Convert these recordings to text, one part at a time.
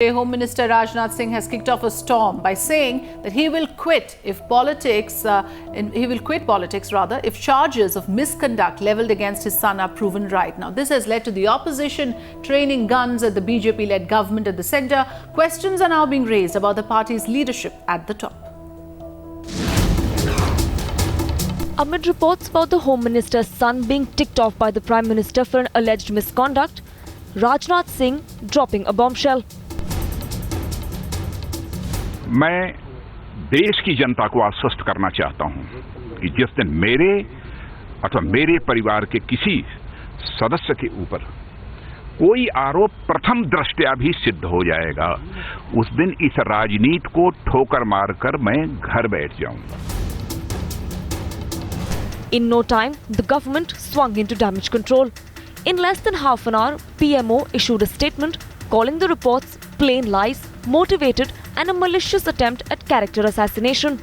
Home Minister Rajnath Singh has kicked off a storm by saying that he will quit politics if charges of misconduct levelled against his son are proven right. Now, this has led to the opposition training guns at the BJP-led government at the centre. Questions are now being raised about the party's leadership at the top. Amid reports about the Home Minister's son being ticked off by the Prime Minister for an alleged misconduct, Rajnath Singh dropping a bombshell. मैं देश की जनता को आश्वस्त करना चाहता हूं कि जिस दिन मेरे अथवा मेरे परिवार के किसी सदस्य के ऊपर कोई आरोप प्रथम दृष्टया भी सिद्ध हो जाएगा, उस दिन इस राजनीति को ठोकर मारकर मैं घर बैठ जाऊंगा. In no time, the government swung into damage control. In less than half an hour, PMO issued a statement calling the reports plain lies, motivated and a malicious attempt at character assassination.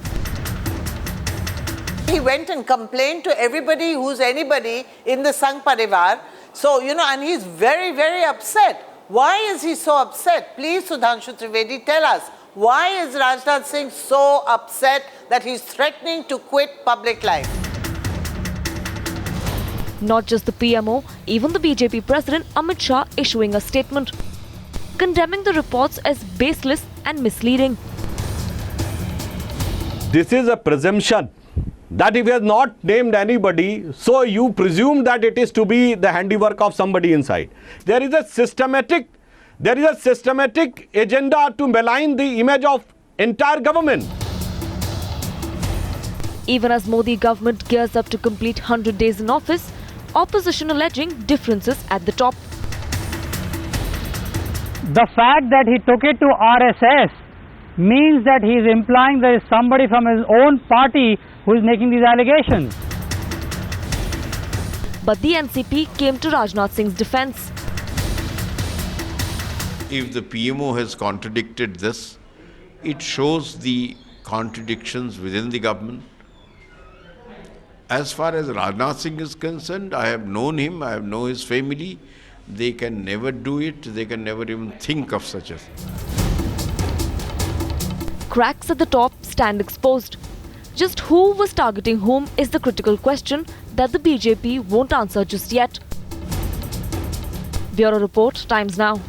He went and complained to everybody who's anybody in the Sangh Parivar. So, and he's very, very upset. Why is he so upset? Please, Sudhanshu Trivedi, tell us. Why is Rajnath Singh so upset that he's threatening to quit public life? Not just the PMO, even the BJP President Amit Shah issuing a statement, condemning the reports as baseless and misleading. This is a presumption that if he has not named anybody, so you presume that it is to be the handiwork of somebody inside. There is a systematic agenda to malign the image of entire government. Even as Modi government gears up to complete 100 days in office, opposition alleging differences at the top. The fact that he took it to RSS means that he is implying there is somebody from his own party who is making these allegations. But the NCP came to Rajnath Singh's defence. If the PMO has contradicted this, it shows the contradictions within the government. As far as Rajnath Singh is concerned, I have known him, I have known his family. They can never do it, they can never even think of such a thing. Cracks at the top stand exposed. Just who was targeting whom is the critical question that the BJP won't answer just yet. Bureau Report, Times Now.